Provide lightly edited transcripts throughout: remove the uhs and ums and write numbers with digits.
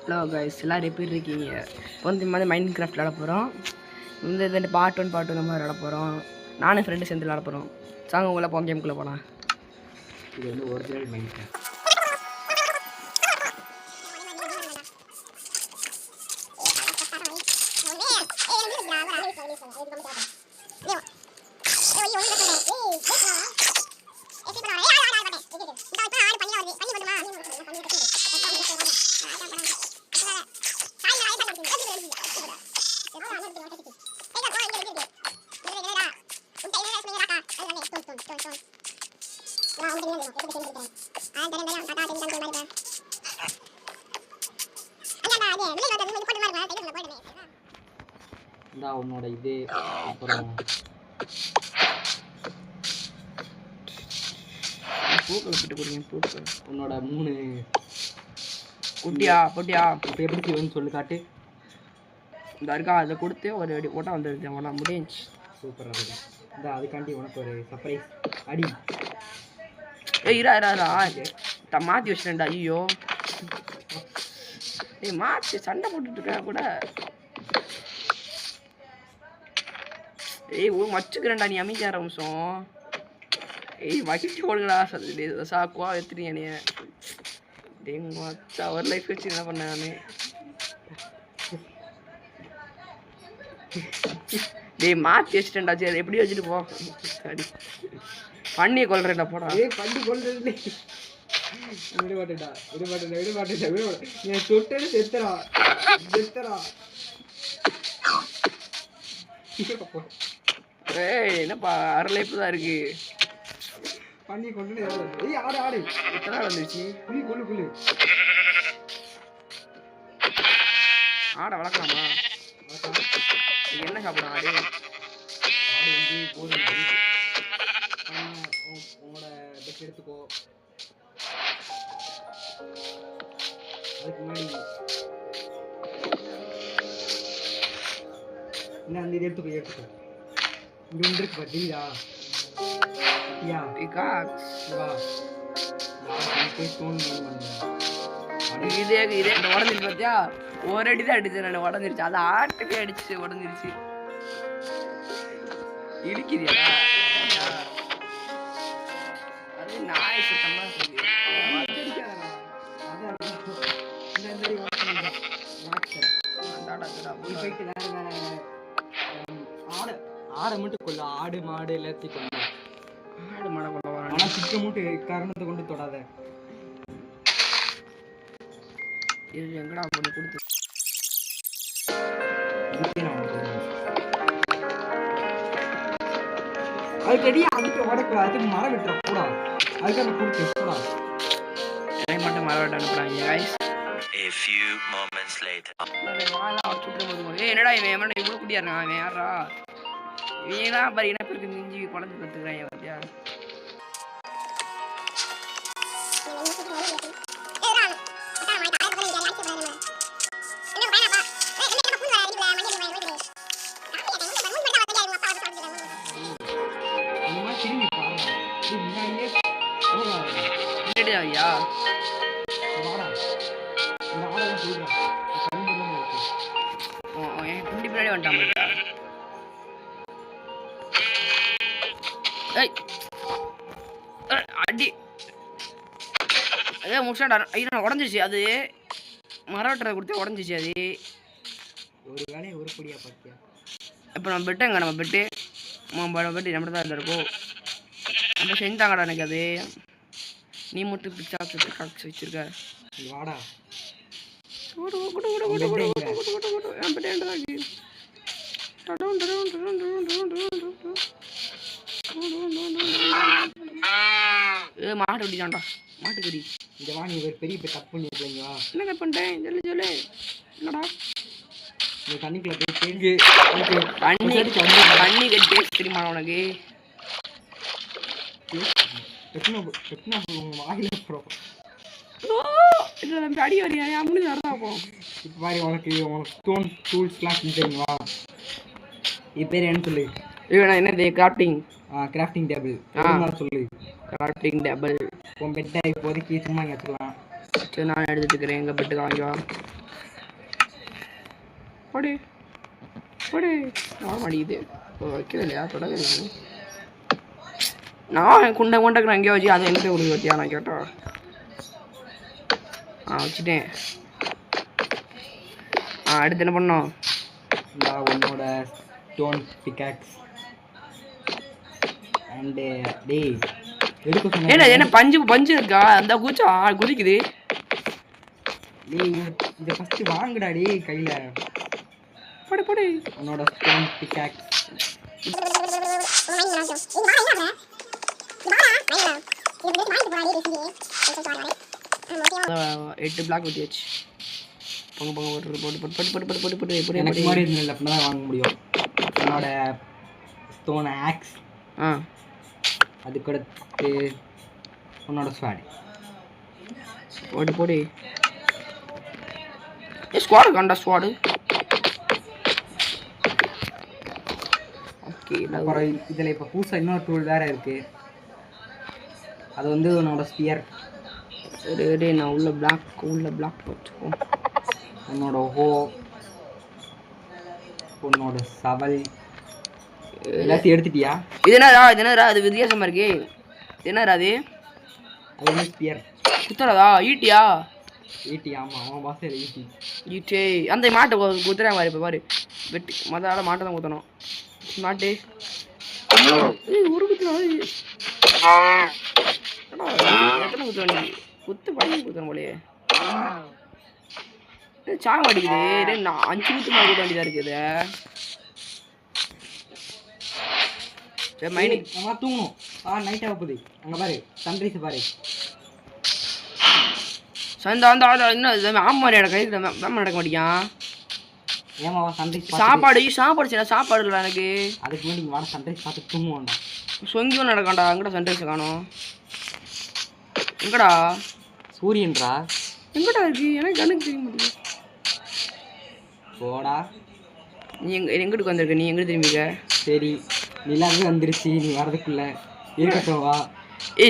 Hello guys, எல்லோரும் எப்படி இருக்கீங்க? இப்போ வந்து இந்த மாதிரி மைண்ட் கிராஃப்ட் விளாட போகிறோம். இந்த பார்ட் 1 பார்ட் 2 இந்த மாதிரி விளாட போகிறோம். நானும் ஃப்ரெண்டு சேர்ந்து விளாட போகிறோம். சாங்க உங்களை போக கேமுக்குள்ளே போகலாம். இது வந்து ஒரிஜினல் மைண்ட் கிராஃப்ட். உன்னோட இது அப்புறம் பூக்களை போட்டு கொடுங்க. பூக்கள் உன்னோட 3 குட்டியா பொட்டியா இப்போ எப்படி செய்வேன்னு சொல்லி காட்டு. இந்த இருக்கா அதை கொடுத்து ஒரு அடி ஓட்டா வந்துடுது. அவனா முடிஞ்சு சூப்பராக இருக்குது. இந்த அதுக்காண்டி உனக்கு ஒரு சர்ப்ரைஸ் அடி. இரா மாற்றி வச்சுட்டேன்டா. ஐயோ மாற்றி சண்டை போட்டுட்டு இருக்கா கூட. மச்சுக்கிறேன்டா, நீ அமைதியார அம்சம். வகிச்சு போடுங்கடா. சாக்குவா எடுத்துட்டீங்க. மச்சா ஒரு லைஃப் வச்சு என்ன பண்ண நானு. மாற்றி வச்சுட்டேன்டா. சரி எப்படி வச்சுட்டு போ. சரி பண்ணியை கொல்றேன்டா. போடா பண்ணி கொல்றேன். விட மாட்டேன்டா. நீ தொட்டது செத்துறா. என்னப்பா அரை லைஃப் தான் இருக்கு. பண்ணி கொண்டு ஆடு எத்தனை நாள் வந்துருச்சு. குளு ஆடை வளர்க்கலாமா? என்ன சாப்பிடும் ஆடு? வந்து கோதுமை உன்னோட பெட் எடுத்துக்கோ. அதுக்கு முன்னாடி என்ன அந்த இது எடுத்துக்கோ. இங்கே ஒன்று இருக்கு பார்த்தீங்களா? இதே உடஞ்சிருச்சு பார்த்தியா? ஒரு அடி தான் அடிச்சு நான் உடஞ்சிருச்சு. அது ஆட்டுக்கே அடிச்சு உடஞ்சிருச்சு. இடிக்கிறியா? அது நாய் சுத்தமா ஆடை மட்டும் கொள்ள. ஆடு மாடு எல்லாத்தையும் கொள்ள. ஆடு மாடை கொள்ள வர. ஆனா சிக்க மூட்டு காரணத்தை கொண்டு தொடாத. எங்கடா பண்ணி கொடுத்து அதுக்கடி அதுக்கு வடக்கூடாது. அதுக்கு மரம் வெட்டுற கூட அதுக்காக கொடுத்து கூட மட்டும் மரம் வெட்ட அனுப்புறாங்க. A few moments later. என்னடா இவன் இவ்வளவு குட்டியா இருக்கான். அவன் யாரா? வீணா பாரு என்ன பேருக்கு மிஞ்சி குழந்தை கத்துக்கிறாங்க பார்த்தியா? ஐயா குண்டி பின்னாடி வந்துட்டான். அடி அதே முடிச்சாடா. ஐயோ உடஞ்சிச்சு. அது மரவட்டரை கொடுத்து உடஞ்சிச்சு. அது ஒரு வேலையை உருப்படியா பார்த்தியா? இப்போ நம்ம பெட்டுங்க. நம்ம பெட்டு பெட்டு நம்ம தான் இருக்கும். நம்ம செஞ்சாங்கடா எனக்கு. அது நீ மட்டும் பிச்சா காட்சி வச்சிருக்க. வாடா மாட்டு வெட்டிட்டான்டா. மாட்டுக்கறி. இந்த வாணி ஒரு பெரிய தப்பு பண்ணிருக்கீங்களா? என்ன தப்பு பண்ணிட்டேன்? சொல்லு என்னடா? நீ தண்ணிக்குள்ள போய் தேங்கு தண்ணி கட்டி டேஸ்ட் தெரியுமா உனக்கு? வாயில போறோம். அடி வரையா அப்படின்னு நடந்தாப்போம். இப்போ மாதிரி உனக்கு ஸ்டோன் டூல்ஸ்லாம் செஞ்சுருங்களா? இது பேர் என்ன சொல்லு? என்னது? Crafting table. சொல்லு. Crafting table. உன் பெட்டை இப்போதைக்கு சும்மா இங்கே வச்சுக்கலாம். சரி நான் எடுத்துட்டு இருக்கிறேன். எங்கள் பெட்டுக்கு வாங்கிவா. போடு போடு வர மாட்டேங்குது வைக்கிறது இல்லையா தொடவே இல்லை நான் குண்டை கொண்டக்கு எங்கேயோ வச்சு அதை எங்கிட்ட கொடுக்க வச்சியா நான் கேட்டா வச்சுட்டேன் அடுத்து என்ன பண்ணோம் உன்னோட ஸ்டோன் பிக்காக்ஸ் அண்டு டேய் என்ன பஞ்சு பஞ்சு இருக்கா அந்த கூச்சா குதிக்குது டேய் இதை ஃபஸ்ட்டு வாங்குடா டேய் கையில் போடு போடு உன்னோட ஸ்டோன் பிக்காக்ஸ் எட்டு பிளாக் ஊற்றியாச்சு பொங்க பொங்க போட்டு போட்டு போட்டு போட்டு போட்டு போட்டு போட்டு போட்டு எனக்கு முன்னாடி இருந்ததில்ல அப்படின்னா தான் வாங்க முடியும் உன்னோட ஸ்டோன் ஆக்ஸ் அதுக்கடுத்து உன்னோட ஸ்வாடு போட்டு போடு ஸ்குவாடு காண்டா ஸ்குவாடு ஓகே அப்புறம் இதில் இப்போ புதுசாக இன்னொரு டூல் வேறு இருக்குது அது வந்து உன்னோட ஸ்பியர் சரி நான் உள்ள பிளாக் போட்டுக்கோ உன்னோட ஹோ உன்னோட சவல் எல்லாத்தையும் எடுத்துட்டியா இது என்னடா அது வித்தியாசமாக இருக்கே என்னடா அது வந்து ஸ்பியர் குத்துறதா ஈட்டியா ஈட்டி ஆமாம் அவன் பாசையில் ஈட்டி ஈட்டே அந்த மாட்டை குத்துறேன் பாரு இப்போ பாரு வெட்டி மொதல் மாட்டை தான் குத்தணும் மாட்டு ஒரு குத்துறா எத்தனை குத்துறோம் நீ குத்து பண்ணி குத்துறோம் போலையே சாக மாட்டேங்குது நான் 5 குத்து மாதிரி குத்த வேண்டியதாக இருக்குது மைனி நம்ம தூங்கணும் நைட் ஆக போகுது அங்கே பாரு சன்ரைஸ் பாரு அந்த இன்னும் ஆமாம் எனக்கு மேம் நடக்க மாட்டேங்கான் ஏமாவா சன்ரைஸ் சாப்பாடு சரி சாப்பாடு இல்லை எனக்கு அதுக்கு முன்னாடி வாட சன்ரைஸ் பார்த்து தூங்குவோம்டா சொங்கியும் நடக்காண்டா எங்கடா சன்ரைஸ் காணும் எங்கடா சூரியன்டா எங்கடா இருக்கு எனக்கு கண்ணுக்கு தெரிய மாட்டேங்குது போடா நீ எங்கிட்டு வந்திருக்க நீ எங்கிட்டு திரும்பிக்க சரி நிலாவே வந்துருச்சு நீ வரதுக்குள்ள இருக்கட்டும் வா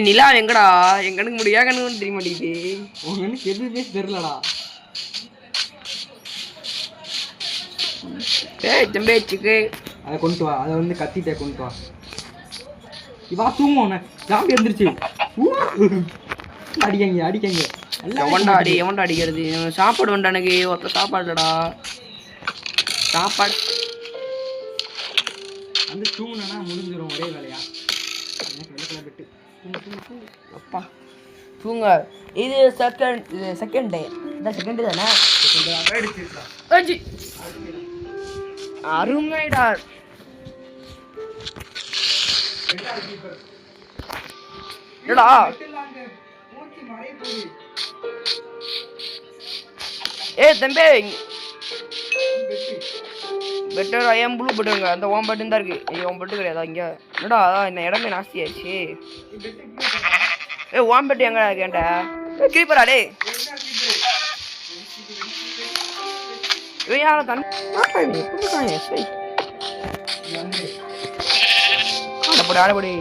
நிலா எங்கடா என் கண்ணுக்கு முடியா கண்ணுக்கு தெரிய மாட்டேங்குது உன் கண்ணுக்கு எதுவுமே தெரிலடா தம்பேச்சுக்கு அதை கொண்டு வா அதை வந்து கத்திட்டே கொண்டு வா இவா தூங்குவோம் ஜாம்பி வந்துருச்சு அடிக்கங்க எவன்டா அடிக்கிறது சாப்பாடு வேண்டா எனக்கு ஒருத்த சாப்பாடு இல்லடா சாப்பாடு வந்து தூங்குனா முடிஞ்சிடும் ஒரே வேலையா எனக்கு வெள்ளக்கலை பெட்டு அப்பா தூங்க இது செகண்ட் டே இந்த செகண்ட் டே தானே அருமைடா என்னடா தம்பி பெட்டர் ஐஎம் ப்ளூ பெட்டுங்க அந்த ஓம் பெட்டு தான் இருக்கு ஓம் பெட்டு கிடையாது இங்கே என்னடா இந்த இடமே நாஸ்தி ஆயிடுச்சு ஓம் பெட்டு எங்கடா கேண்ட கீப்பரா டே இவன் யாரும் தண்ணி ஆடப்படி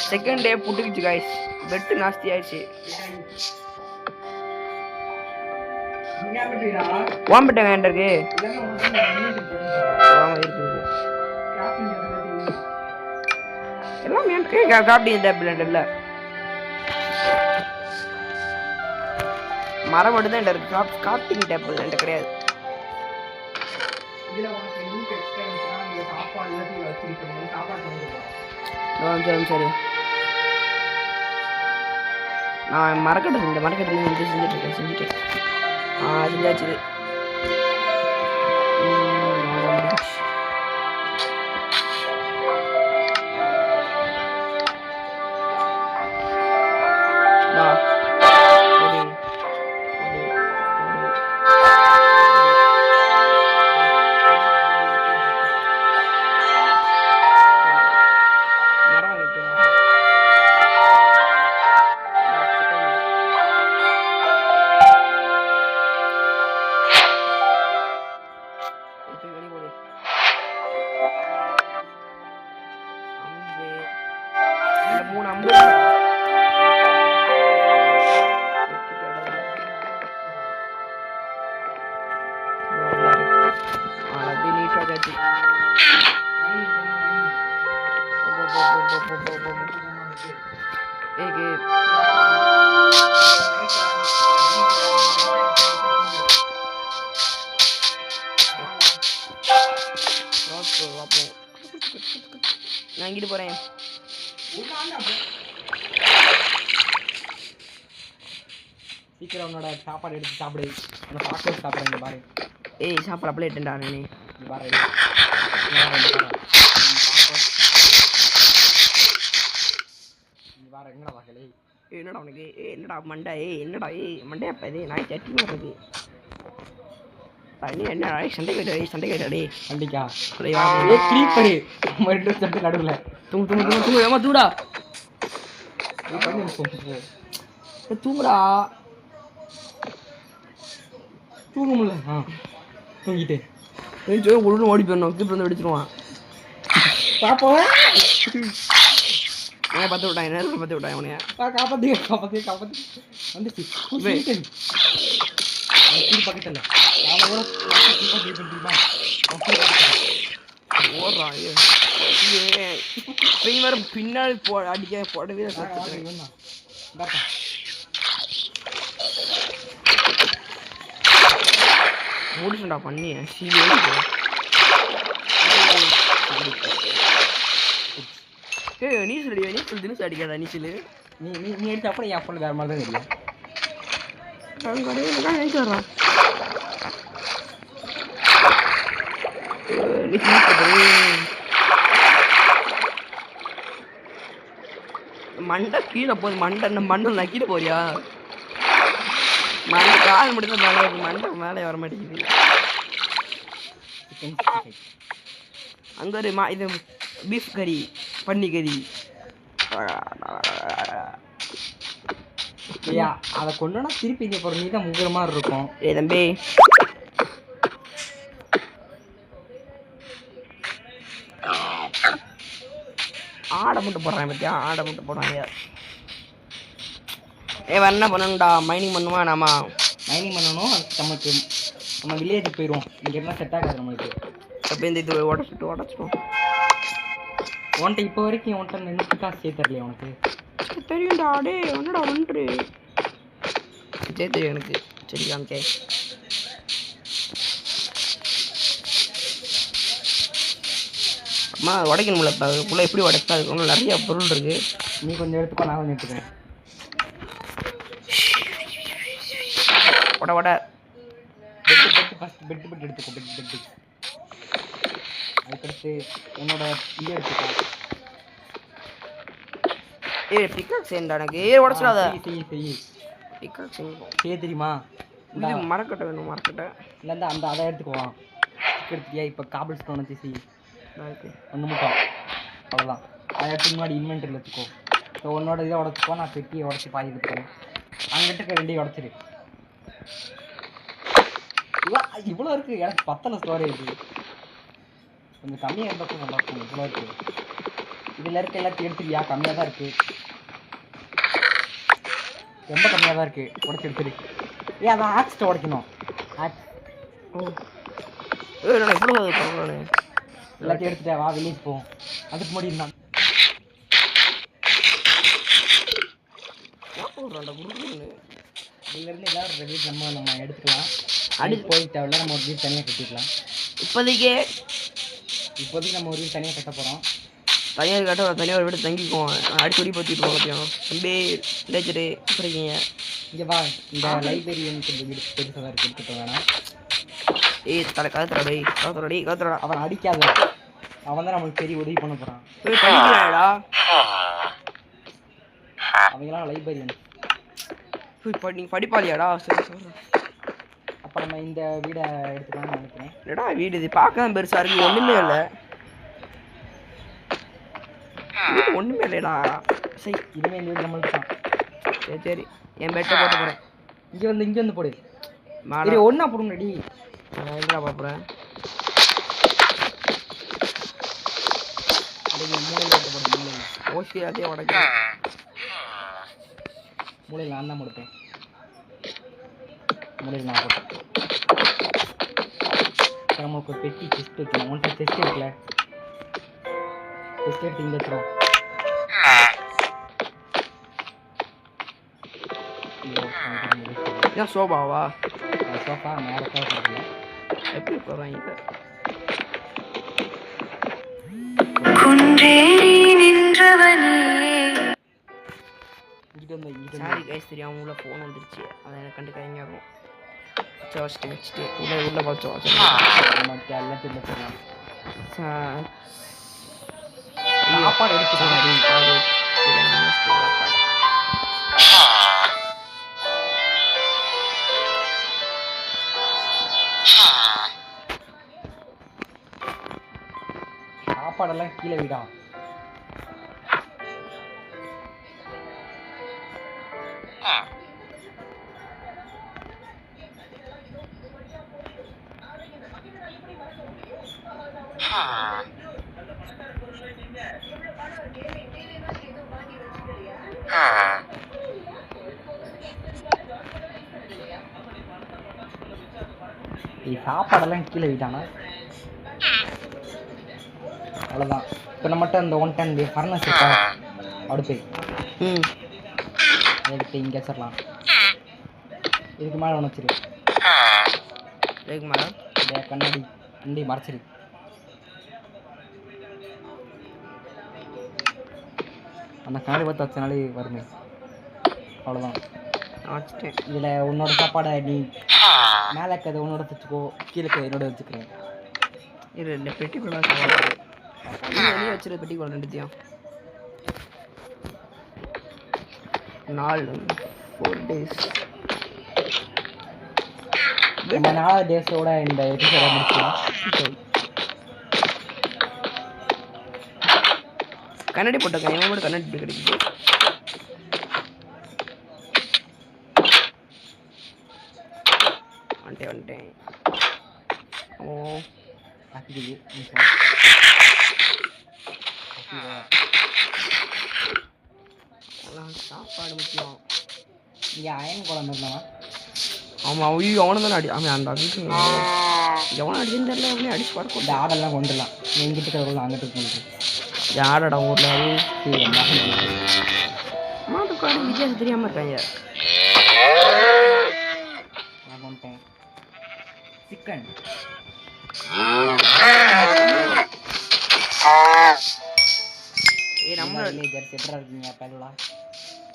செகண்ட் டே புட்டுக்குச்சு காய்ஸ் பெட்டு நாஸ்தி ஆயிடுச்சு ஓம்பட்ட வேண்ட இருக்கு எல்லாம் எனக்கு காப்பி டேபிள் இல்லை மரம் மட்டும் தான் இருக்கு காப்பிங் டேபிள் என்கிட்ட கிடையாது சரி நான் மரக்கட்டை இந்த மரக்கட்டை செஞ்சுட்டேன் செஞ்சாச்சு நான் இங்கிட்டு போறேன். சீக்கிரம் உன்னோட சாப்பாடு எடுத்து சாப்பிடு. உன்னை பார்க்க சாப்பிட்றேன் பாரு. ஏய் சாப்பிட பிளேட்டுண்டா நீ பாரு பாரு எங்கடா பார்க்கலே. என்னடா உனக்கு என்னடா மண்டை என்னடா மண்டையா இது நான் சட்டி மாட்டுறது நீ என்ன சண்டை கேட்டாடே கண்டிக்கா அப்படியா கிளீப்பரு மறுபடியும் சண்டை நடுவில் தூங்கு ஏமா தூடா தூங்குடா தூங்க முடியல. தூங்கிட்டு ஒழுங்கு ஓடி போயிடணும் கீப்பர் வந்து வெடிச்சிருவான். பாப்போம் பத்து விட்டான் என்ன பத்து விட்டான் அவனைய காப்பாத்தி வந்துச்சு பக்கத்தில் ஓடுறான் வேற பின்னாடி அடிக்க போடவே முடிச்சுடா பண்ணி நீச்சல் அடி நீச்சல் தினசு அடிக்காதா நீச்சல் நீ நீ நீ எடுத்து அப்புறம் என் ஃபோனில் வேறு மாதிரி தான் தெரியும். நினைச்சு வர்றான் மண்டை கீழே போகுது மண்டை நக்கிட்டு போறியா மண்டை கால் மட்டும் தான் மேலே மண்டை மேலே வர மாட்டேங்குது. அங்கே ஒரு இது பீஃப் கறி பன்னி கறி அதை கொண்டுனா திருப்பி இங்கே போகிற நீ தான் முங்குற மாதிரி இருக்கும். ஏ தம்பி ஆடை மட்டும் போடுறான் பத்தியா ஆடை மட்டும் போடுறாங்க. வேறு என்ன பண்ணணும்டா மைனிங் பண்ணுவா நாம மைனிங் பண்ணணும். நமக்கு நம்ம வில்லேஜுக்கு போயிடுவோம். இங்கே இருந்தால் செட் ஆகாது நம்மளுக்கு. அப்போ இந்த இது உடச்சிட்டோம் உன்ட்ட இப்போ வரைக்கும் உன்ட்ட நின்று காசு சேர்த்தரலையே உனக்கு தெரியும்டா அடே ஒன்றுடா ஒன்று சரி தெரியும் எனக்கு சரி காமிக்கே. அம்மா உடைக்கணும்ல இப்போ அதுக்குள்ளே எப்படி உடைப்பா அதுக்கு ஒன்றும் நிறைய பொருள் இருக்குது. நீ கொஞ்சம் எடுத்துக்கோ நான் கொஞ்சம் எடுத்துக்கிறேன். உட ஃபஸ்ட் பெட்டு எடுத்துக்கோ பெட்டு அதுக்கடுத்து உன்னோட இது எடுத்துக்கோ. பிக்காக்ஸ் ஏன்டா எனக்கு உடச்சிடாத பிக்காக்ஸ் செய்ய தெரியுமா? இது மரக்கட்டை வேணும் மரக்கட்டை இல்லைந்த அந்த அதை எடுத்துக்குவான் எடுத்துக்கியா. இப்போ காபிள் ஸ்டோன் வச்சு ஒன்று மட்டும் அவ்வளோதான். அதை எடுத்து முன்னாடி இன்வென்டரியில் வச்சுக்கோ. ஸோ உன்னோட இதை உடச்சிக்கோ. நான் பெட்டியை உடச்சி பாதி எடுத்துக்கிறேன். அங்கிட்ட இருக்க ரெண்டையும் உடச்சிரு. இவ்வளோ இருக்குது எனக்கு பத்தலை ஸ்டோரேஜ் கொஞ்சம் கம்மியாக இருந்தால் நல்லா இருக்கும். இவ்வளோ இருக்குது இதில் இருக்க எல்லாத்தையும் எடுத்துக்கியா. கம்மியாக தான் இருக்குது ரொம்ப கம்மியாக தான் இருக்குது. உடச்சி எடுத்துரு. அதான் ஆக்ஸ்ட்டை உடைக்கணும். ஆக்ஸ் எல்லாத்தையும் எடுத்துட்டா வா வில்லேஜ் போவோம். அதுக்கு முன்னாடி இருந்தான் இதுலேருந்து ஏதாவது ஒரு வீடு நம்ம எடுத்துக்கலாம். அடி போய் தேவையில்ல நம்ம ஒரு வீடு தனியாக கட்டிக்கலாம். இப்போதைக்கு நம்ம ஒரு வீடு தனியாக கட்ட போகிறோம். தனியாக கட்ட தனியாக ஒரு வீடு தங்கிக்குவோம். அடிக்கடி பற்றிட்டு போகத்தையும் தம்பி லேச்சரு இருக்கீங்க. இங்கே வா இந்த லைப்ரரியனுக்கு இந்த வீடு பெருசாக தான் இருக்குது. எடுத்துகிட்டு வேணாம். காத்துறா அவன் அடிக்காத. அவன் தான் நம்மளுக்கு பெரிய உதவி பண்ண போகிறான். அவங்களாம் லைப்ரரியன் நீங்கள் படிப்பாளியாடா. சரி சொல்கிறேன். அப்போ நம்ம இந்த வீடை எடுத்துக்கலாம்னு நினைக்கிறேன். இல்லைடா வீடு இது பார்க்க தான் பெருசாக இருக்குது. ஒன்றுமே இல்லை ஒன்றுமே இல்லைடா. சரி இதுவே இந்த வீடு நம்மளுக்கு தான். சரி என் பெட்டை போட்டு போகிறேன். இங்கே வந்து போடு. சரி ஒன்றா போடுங்கடி. நான் எங்கடா பார்க்குறேன். ஓசி அதே உடைக்க மூலையில் நான் தான் கொடுப்பேன். மூலையில் நான் போட்டேன். நமக்கு ஒரு பெட்டி செஸ்ட் வைக்கணும். ஒன்றை செஸ்ட் இருக்குல்ல செஸ்ட் எடுத்து இங்கே வச்சுருவோம். இதான் சோபாவா? சோஃபா மேலே தேவைப்படுது. எப்படி உட்காருவாங்க? சாரி கைஸ், தெரியாம உள்ள ஃபோன் வந்துருச்சு. அதை எனக்கு கண்டு கைங்க ஆகும். வச்சுட்டு உள்ள பார்த்தோம். சாப்பாடு எடுத்துக்கலாம். சாப்பாடெல்லாம் கீழே விடா. சாப்பாடெல்லாம் கீழே விட்டானா அவ்வளோதான். இப்போ நம்மகிட்ட அந்த 110 ஃபர்னஸ் இருக்கா, அடுப்பு எடுத்து இங்கே வச்சிடலாம். இதுக்கு மேலே ஒன்று வச்சிரு. இதுக்கு மேலே இந்த கண்ணாடி மறைச்சிரு. அந்த கண்ணாடி பார்த்து வச்சனாலே வருமே. அவ்வளோதான் வச்சுட்டேன். இதில் உன்னோட சாப்பாடை நீ மேலே இருக்கிறத உன்னோட வச்சுக்கோ, கீழே என்னோட வச்சுக்கிறேன். இது இந்த பெட்டிக்குள்ள சாப்பாடு வெளியே வச்சிருக்க பெட்டிக்குள்ள ரெண்டுத்தையும் 4 days. நம்ம 4 டேஸோட இந்த எபிசோட முடிச்சுக்கலாம். கண்ணாடி போட்டிருக்கேன். இவன் கூட கண்ணாடி கிடைக்குது. வந்துட்டேன். ஓ கத்திக்குது. சாப்பாடு முக்கியம். இங்கே அயன் குழம்பு இருந்தானா? ஆமாம். ஐயோ அவனை தானே அடி. ஆமாம் அந்த அதுக்கு எவனை அடிச்சுன்னு தெரியல. அவனே அடிச்சு பார்க்கும். இந்த ஆடெல்லாம் கொண்டுடலாம். நீ எங்கிட்ட இருக்கிற அங்கிட்டு கொண்டு யாரடா ஊரில் மாட்டுக்காடு வித்தியாசம் தெரியாமல் இருக்காங்க. நான் கொண்டேன் சிக்கன். நம்ம ஜெர்சி எப்படா இருக்கீங்க? பேரலாம்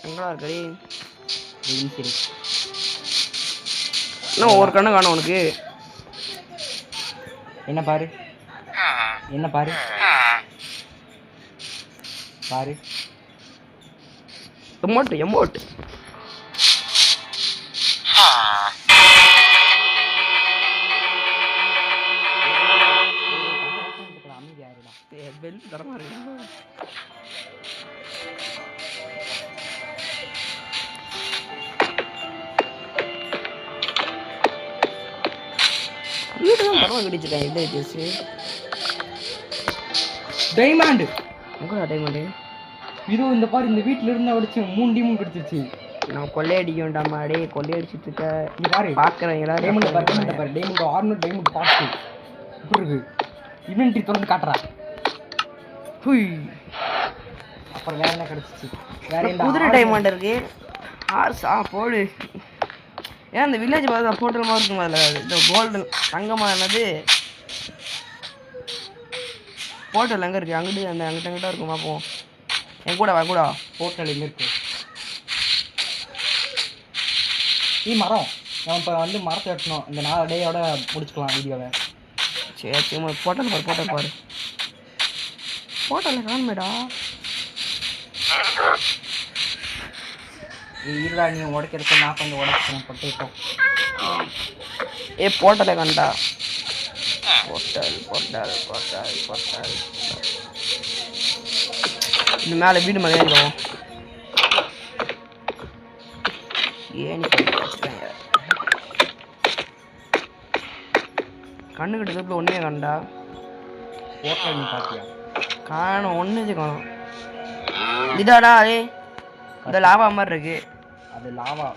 எங்கடா இருக்கடி? சரி என்ன ஒவ்வொரு கண்ணு காணும் உனக்கு? என்ன பாரு எமோட் பெல் தரமா இருக்கு. வீட்டுதான் பரவ கடிச்சிட்டேன். இல்லை ஜெர்சி டைமண்ட். உங்களா டைமண்டு? இது இந்த பாரு, இந்த வீட்டில் இருந்தால் அடிச்சு 3 டீமும் கிடச்சிருச்சு. நான் கொள்ளையடிக்கண்டாமா. டே கொள்ளையடிச்சிட்டு இருக்க. நீ பாரு பார்க்குறீங்களா? டைமண்ட் பாரு. டைமண்ட் 600 டைமண்ட் பாட்டு இப்படி இருக்கு. இன்வென்ட்ரி திறந்து காட்டுறா. ஹுய். அப்புறம் வேற என்ன கிடச்சிச்சு? வேற என்ன குதிரை டைமண்ட் இருக்கு. போடு. ஏன் அந்த வில்லேஜ் பார்த்து போட்டல் மாதிரி இருக்கும். அதில் இந்த கோல்டு தங்கமாக என்னது போட்டல் எங்கே இருக்குது? அங்கிட்ட இருக்கும். பார்ப்போம். என் கூட கூட போட்டல் எங்கே இருக்கு? மரம். நம்ம இப்போ வந்து மரத்தை வெட்டணும். இந்த 4 டேயோட முடிச்சுக்கலாம் வீடியோவை. சரி போட்டல் பாரு. போட்டல் காணுமேடா. இருடா, நீ உடைக்கிறதுக்கு நான் கொஞ்சம் உடைக்கிறேன். பொட்டேட்டோ போட்டலை கண்டா. போட்டல் இது மேலே வீடு மேலே ஏறிடுவோம். ஏனி வச்சுருக்காங்க. கண்ணு கிட்ட ஒன்றே கண்டா. போட்டல் நீ பார்த்தியா? காணும். ஒன்று காணும். இதாடா அதே இந்த லாவா மாதிரி இருக்கு. அது லாவா.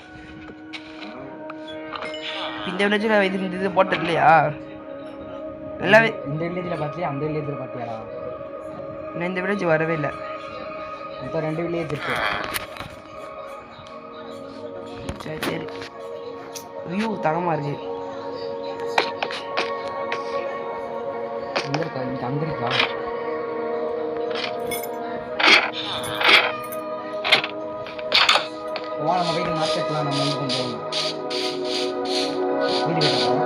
இந்த வில்லேஜில் இது போட்டது இல்லையா? எல்லாமே இந்த வில்லேஜில் பார்த்தியா? அந்த வில்லேஜில் பார்த்தியாடா? நான் இந்த வில்லேஜ் வரவே இல்லை. மொத்தம் 2 வில்லேஜ் இருக்கு. சரி வியூ தரமாக இருக்கு. எங்கே இருக்கா? இங்கே அங்கே இருக்கா? வா நம்ம வீடு மார்க்கெட்லாம் நம்ம வந்து கொஞ்சம் வீடு கட்டலாம்.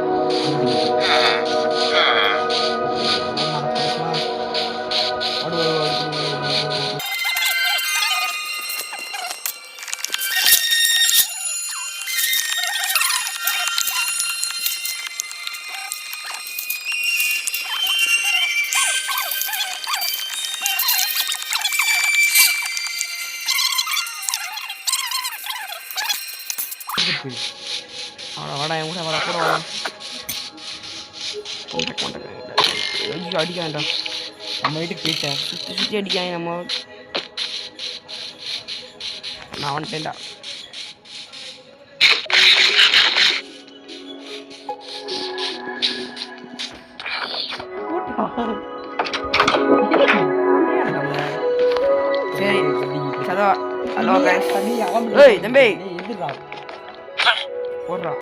அவனை வாடா என் கூட வாடா கூட வாடா. ஐயோ அடிக்க வேண்டாம். நம்ம வீட்டுக்கு போயிட்டேன். சுற்றி சுற்றி அடிக்காங்க நம்ம. நான் வந்துட்டேன்டா. சரி சதா ஹலோ கைஸ். ஏய் தம்பி எதுடா போடுறான்.